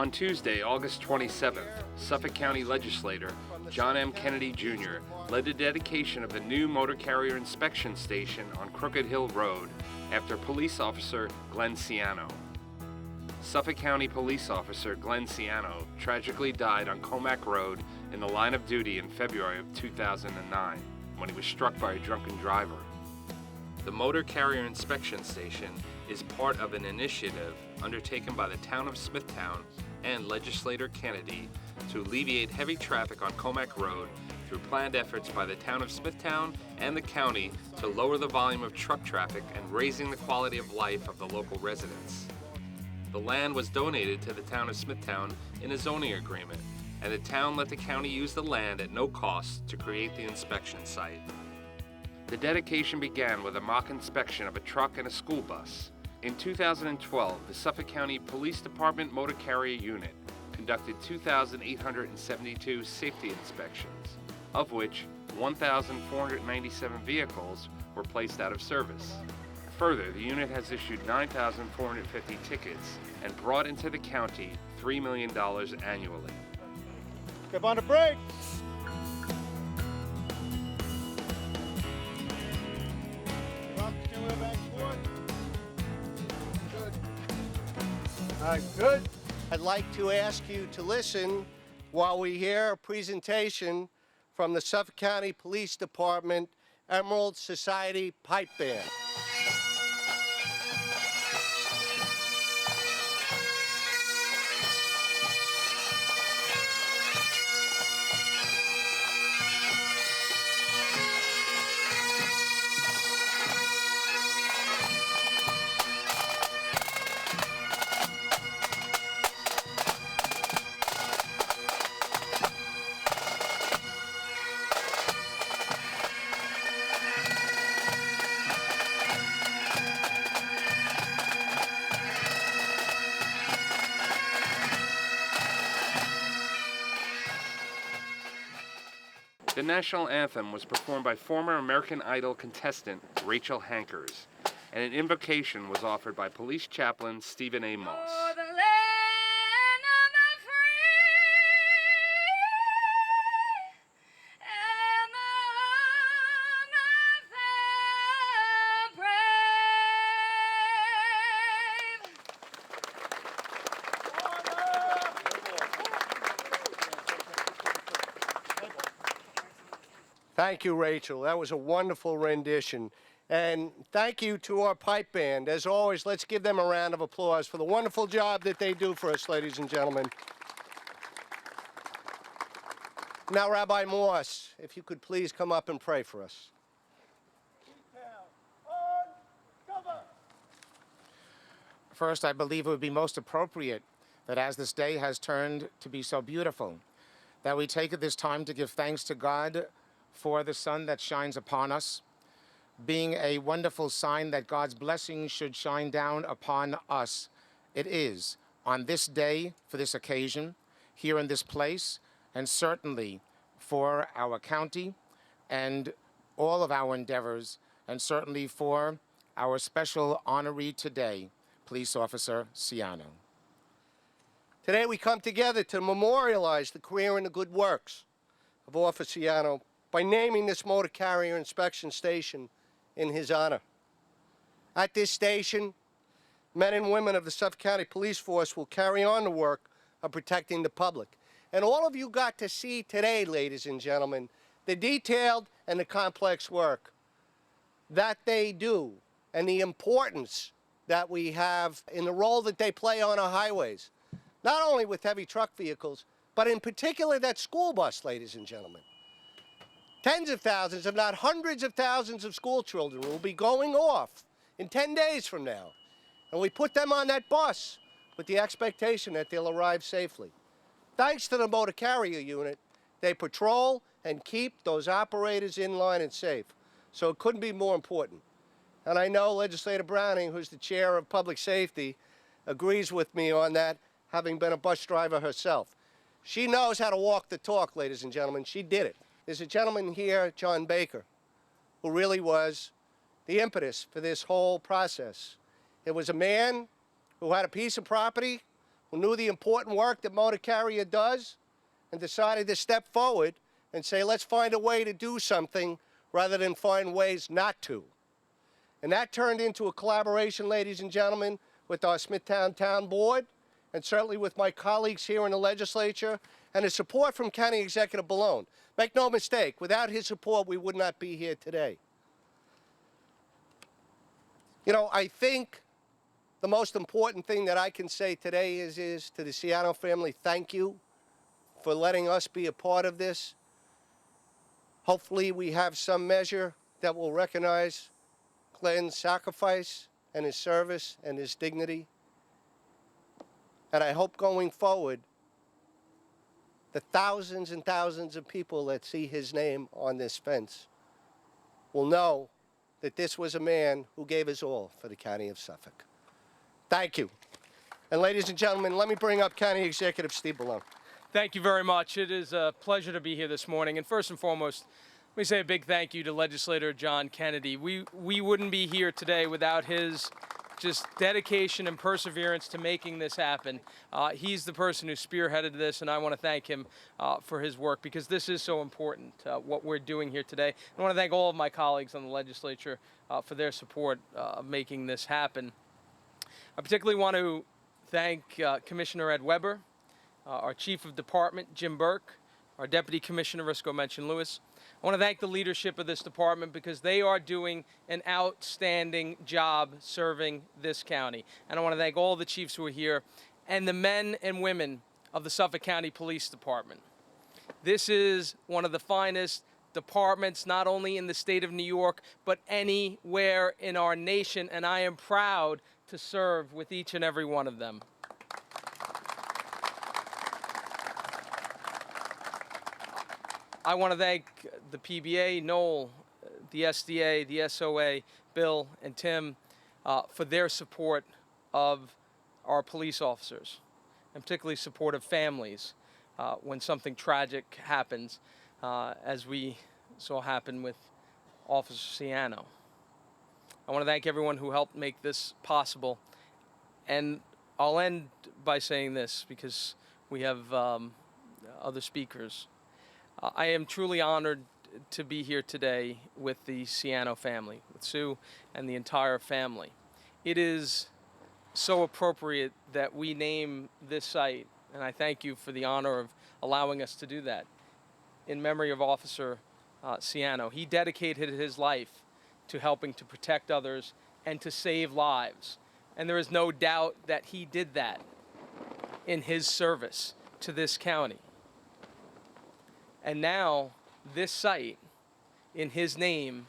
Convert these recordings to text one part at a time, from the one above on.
On Tuesday, August 27th, Suffolk County Legislator John M. Kennedy Jr. led the dedication of a new motor carrier inspection station on Crooked Hill Road after police officer Glen Ciano. Suffolk County Police Officer Glen Ciano tragically died on Comac Road in the line of duty in February of 2009 when he was struck by a drunken driver. The Motor Carrier Inspection Station is part of an initiative undertaken by the Town of Smithtown and Legislator Kennedy to alleviate heavy traffic on Comac Road through planned efforts by the Town of Smithtown and the county to lower the volume of truck traffic and raising the quality of life of the local residents. The land was donated to the Town of Smithtown in a zoning agreement, and the town let the county use the land at no cost to create the inspection site. The dedication began with a mock inspection of a truck and a school bus. In 2012, the Suffolk County Police Department Motor Carrier Unit conducted 2,872 safety inspections, of which 1,497 vehicles were placed out of service. Further, the unit has issued 9,450 tickets and brought into the county $3 million annually. Step on the brake! All right, good. I'd like to ask you to listen while we hear a presentation from the Suffolk County Police Department Emerald Society Pipe Band. The national anthem was performed by former American Idol contestant Rachel Hankers, and an invocation was offered by police chaplain Stephen A. Moss. For the land of the free and the home of the Thank you, Rachel. That was a wonderful rendition. And thank you to our pipe band. As always, let's give them a round of applause for the wonderful job that they do for us, ladies and gentlemen. Now, Rabbi Moss, if you could please come up and pray for us. First, I believe it would be most appropriate that as this day has turned to be so beautiful, that we take this time to give thanks to God for the sun that shines upon us, being a wonderful sign that God's blessings should shine down upon us. It is on this day, for this occasion, here in this place, and certainly for our county and all of our endeavors, and certainly for our special honoree today, Police Officer Ciano. Today we come together to memorialize the career and the good works of Officer Ciano by naming this motor carrier inspection station in his honor. At this station, men and women of the Suffolk County Police Force will carry on the work of protecting the public. And all of you got to see today, ladies and gentlemen, the detailed and the complex work that they do and the importance that we have in the role that they play on our highways, not only with heavy truck vehicles, but in particular that school bus, ladies and gentlemen. Tens of thousands, if not hundreds of thousands of school children will be going off in 10 days from now. And we put them on that bus with the expectation that they'll arrive safely. Thanks to the motor carrier unit, they patrol and keep those operators in line and safe. So it couldn't be more important. And I know Legislator Browning, who's the chair of public safety, agrees with me on that, having been a bus driver herself. She knows how to walk the talk, ladies and gentlemen. She did it. There's a gentleman here, John Baker, who really was the impetus for this whole process. It was a man who had a piece of property who knew the important work that motor carrier does and decided to step forward and say, let's find a way to do something rather than find ways not to. And that turned into a collaboration, ladies and gentlemen, with our Smithtown Town Board, and certainly with my colleagues here in the legislature, and the support from County Executive Malone. Make no mistake, without his support, we would not be here today. You know, I think the most important thing that I can say today is to the Ciano family, thank you for letting us be a part of this. Hopefully we have some measure that will recognize Glen's sacrifice and his service and his dignity. And I hope going forward, the thousands and thousands of people that see his name on this fence will know that this was a man who gave his all for the County of Suffolk. Thank you. And ladies and gentlemen, let me bring up County Executive Steve Malone. Thank you very much. It is a pleasure to be here this morning. And first and foremost, let me say a big thank you to Legislator John Kennedy. We wouldn't be here today without his just dedication and perseverance to making this happen. He's the person who spearheaded this, and I want to thank him for his work, because this is so important, what we're doing here today. I want to thank all of my colleagues on the legislature for their support of making this happen. I particularly want to thank Commissioner Ed Weber, our Chief of Department, Jim Burke, our Deputy Commissioner, Risco Menchen-Lewis. I want to thank the leadership of this department, because they are doing an outstanding job serving this county. And I want to thank all the chiefs who are here and the men and women of the Suffolk County Police Department. This is one of the finest departments, not only in the state of New York, but anywhere in our nation, and I am proud to serve with each and every one of them. I want to thank the PBA, Noel, the SDA, the SOA, Bill, and Tim for their support of our police officers, and particularly support of families when something tragic happens, as we saw happen with Officer Ciano. I want to thank everyone who helped make this possible. And I'll end by saying this, because we have other speakers. I am truly honored to be here today with the Ciano family, with Sue and the entire family. It is so appropriate that we name this site, and I thank you for the honor of allowing us to do that, in memory of Officer Ciano. He dedicated his life to helping to protect others and to save lives. And there is no doubt that he did that in his service to this county. And now, this site, in his name,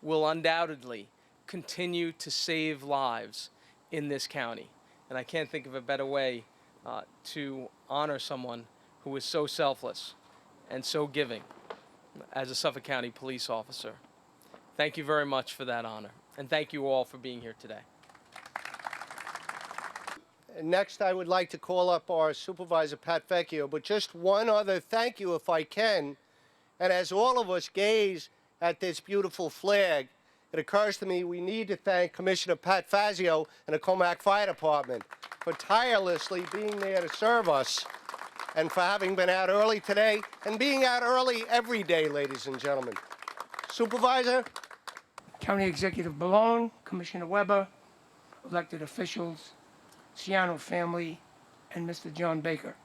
will undoubtedly continue to save lives in this county. And I can't think of a better way to honor someone who is so selfless and so giving as a Suffolk County police officer. Thank you very much for that honor. And thank you all for being here today. Next, I would like to call up our Supervisor, Pat Vecchio, but just one other thank you, if I can. And as all of us gaze at this beautiful flag, it occurs to me we need to thank Commissioner Pat Fazio and the Comac Fire Department for tirelessly being there to serve us, and for having been out early today and being out early every day, ladies and gentlemen. Supervisor? County Executive Malone, Commissioner Weber, elected officials, Ciano family, and Mr. John Baker.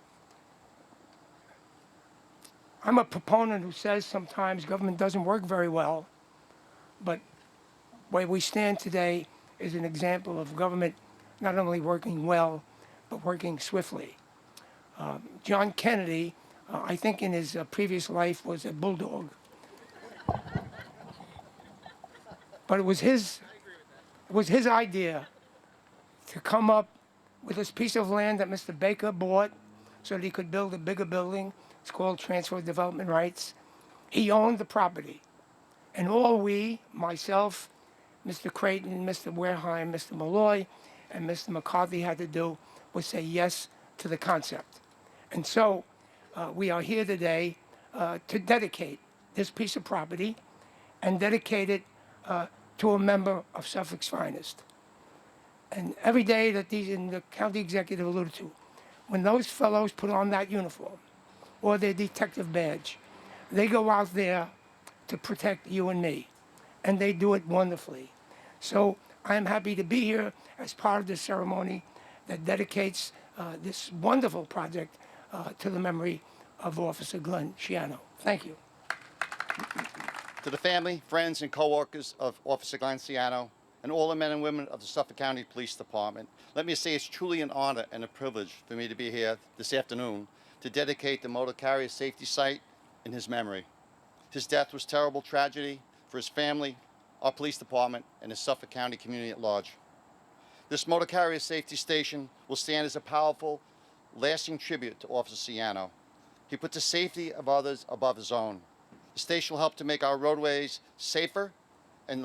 I'm a proponent who says sometimes government doesn't work very well, but where we stand today is an example of government not only working well, but working swiftly. John Kennedy, I think in his previous life, was a bulldog. But it was his idea to come up with this piece of land that Mr. Baker bought so that he could build a bigger building. It's called transfer of development rights. He owned the property. And all we, myself, Mr. Creighton, Mr. Wareheim, Mr. Malloy, and Mr. McCarthy had to do was say yes to the concept. And so we are here today to dedicate this piece of property and dedicate it to a member of Suffolk's finest. And every day that these, and the county executive alluded to, when those fellows put on that uniform or their detective badge, they go out there to protect you and me, and they do it wonderfully. So I'm happy to be here as part of this ceremony that dedicates this wonderful project to the memory of Officer Glen Ciano. Thank you. To the family, friends, and co-workers of Officer Glen Ciano and all the men and women of the Suffolk County Police Department, let me say it's truly an honor and a privilege for me to be here this afternoon to dedicate the motor carrier safety site in his memory. His death was a terrible tragedy for his family, our police department, and the Suffolk County community at large. This motor carrier safety station will stand as a powerful, lasting tribute to Officer Ciano. He put the safety of others above his own. The station will help to make our roadways safer and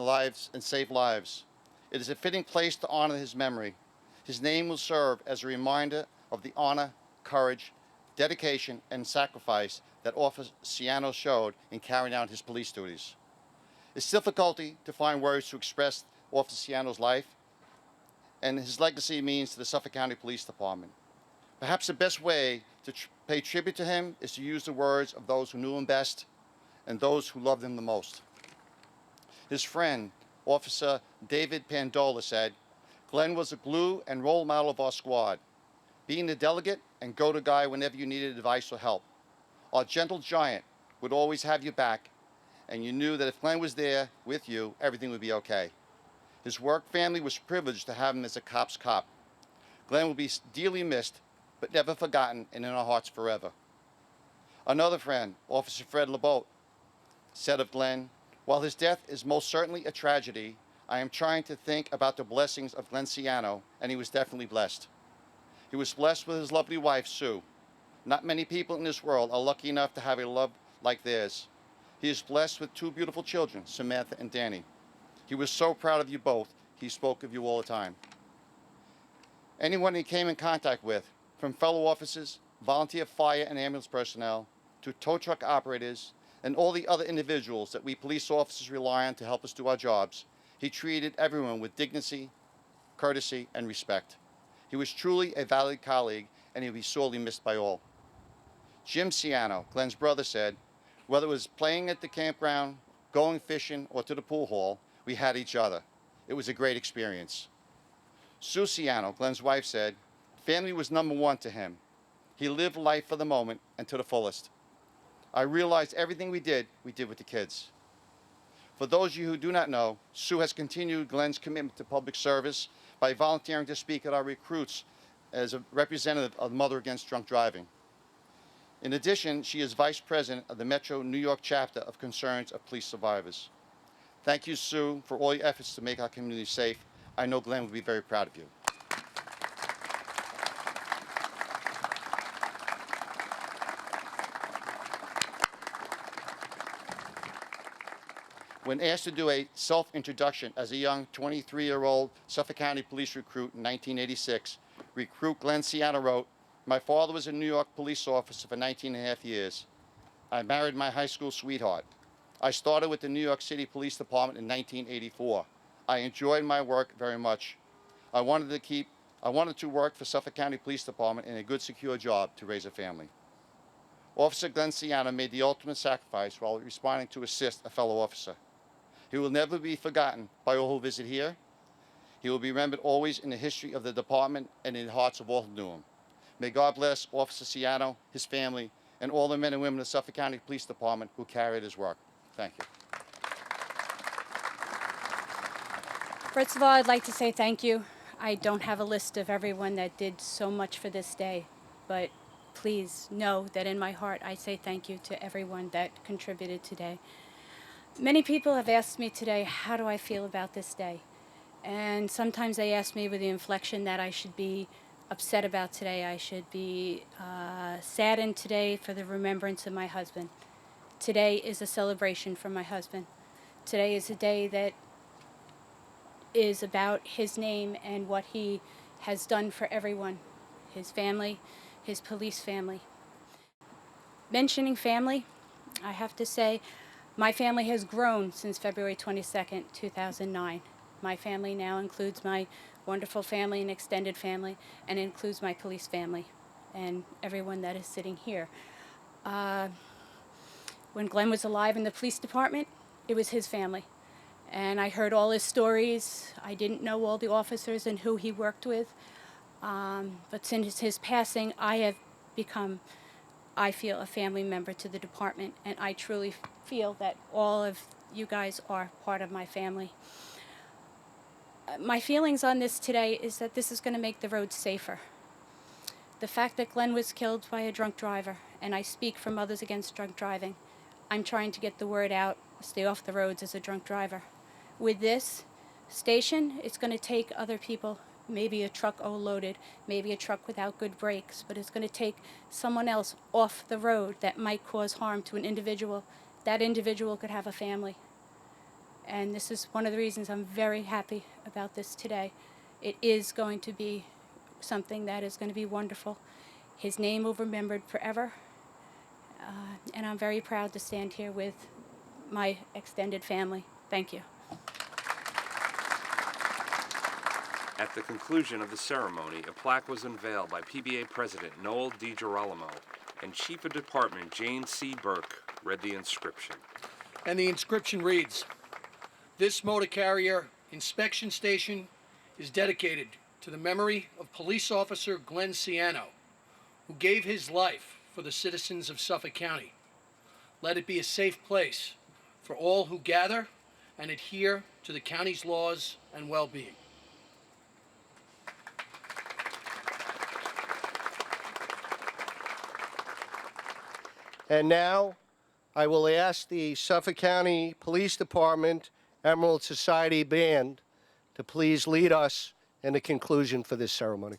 save lives. It is a fitting place to honor his memory. His name will serve as a reminder of the honor, courage, dedication, and sacrifice that Officer Ciano showed in carrying out his police duties. It's difficulty to find words to express Officer Ciano's life and his legacy means to the Suffolk County Police Department. Perhaps the best way to pay tribute to him is to use the words of those who knew him best and those who loved him the most. His friend, Officer David Pandola, said, "Glenn was a glue and role model of our squad, being the delegate and go-to guy whenever you needed advice or help. Our gentle giant would always have your back, and you knew that if Glenn was there with you, everything would be okay. His work family was privileged to have him as a cop's cop. Glenn will be dearly missed, but never forgotten and in our hearts forever." Another friend, Officer Fred LeBeau, said of Glenn, "While his death is most certainly a tragedy, I am trying to think about the blessings of Glen Ciano, and he was definitely blessed. He was blessed with his lovely wife, Sue. Not many people in this world are lucky enough to have a love like theirs. He is blessed with two beautiful children, Samantha and Danny. He was so proud of you both. He spoke of you all the time." Anyone he came in contact with, from fellow officers, volunteer fire and ambulance personnel, to tow truck operators, and all the other individuals that we police officers rely on to help us do our jobs, he treated everyone with dignity, courtesy, and respect. He was truly a valued colleague, and he'll be sorely missed by all. Jim Ciano, Glen's brother, said, "Whether it was playing at the campground, going fishing, or to the pool hall, we had each other. It was a great experience." Sue Siano, Glen's wife, said, "Family was number one to him. He lived life for the moment and to the fullest. I realized everything we did with the kids." For those of you who do not know, Sue has continued Glen's commitment to public service by volunteering to speak at our recruits as a representative of Mother Against Drunk Driving. In addition, she is Vice President of the Metro New York chapter of Concerns of Police Survivors. Thank you, Sue, for all your efforts to make our community safe. I know Glen will be very proud of you. When asked to do a self-introduction as a young 23-year-old Suffolk County police recruit in 1986, recruit Glen Ciano wrote, "My father was a New York police officer for 19 and a half years. I married my high school sweetheart. I started with the New York City Police Department in 1984. I enjoyed my work very much. I wanted to work for Suffolk County Police Department in a good, secure job to raise a family." Officer Glen Ciano made the ultimate sacrifice while responding to assist a fellow officer. He will never be forgotten by all who visit here. He will be remembered always in the history of the department and in the hearts of all who knew him. May God bless Officer Ciano, his family, and all the men and women of the Suffolk County Police Department who carried his work. Thank you. First of all, I'd like to say thank you. I don't have a list of everyone that did so much for this day, but please know that in my heart I say thank you to everyone that contributed today. Many people have asked me today, how do I feel about this day? And sometimes they ask me with the inflection that I should be upset about today. I should be saddened today for the remembrance of my husband. Today is a celebration for my husband. Today is a day that is about his name and what he has done for everyone, his family, his police family. Mentioning family, I have to say, my family has grown since February 22nd, 2009. My family now includes my wonderful family and extended family, and includes my police family. and everyone that is sitting here. When Glen was alive in the police department, it was his family. And I heard all his stories. I didn't know all the officers and who he worked with. But since his passing, I have become, I feel, a family member to the department. And I truly feel that all of you guys are part of my family. My feelings on this today is that this is going to make the roads safer. The fact that Glen was killed by a drunk driver, and I speak for Mothers Against Drunk Driving, I'm trying to get the word out, stay off the roads as a drunk driver. With this station, it's going to take other people, maybe a truck overloaded, maybe a truck without good brakes, but it's going to take someone else off the road that might cause harm to an individual. That individual could have a family. And this is one of the reasons I'm very happy about this today. It is going to be something that is going to be wonderful. His name will be remembered forever. And I'm very proud to stand here with my extended family. Thank you. At the conclusion of the ceremony, a plaque was unveiled by PBA President Noel DiGirolamo, and Chief of Department Jane C. Burke read the inscription. And the inscription reads, "This motor carrier inspection station is dedicated to the memory of police officer Glen Ciano, who gave his life for the citizens of Suffolk County. Let it be a safe place for all who gather and adhere to the county's laws and well-being." And now, I will ask the Suffolk County Police Department Emerald Society Band to please lead us in the conclusion for this ceremony.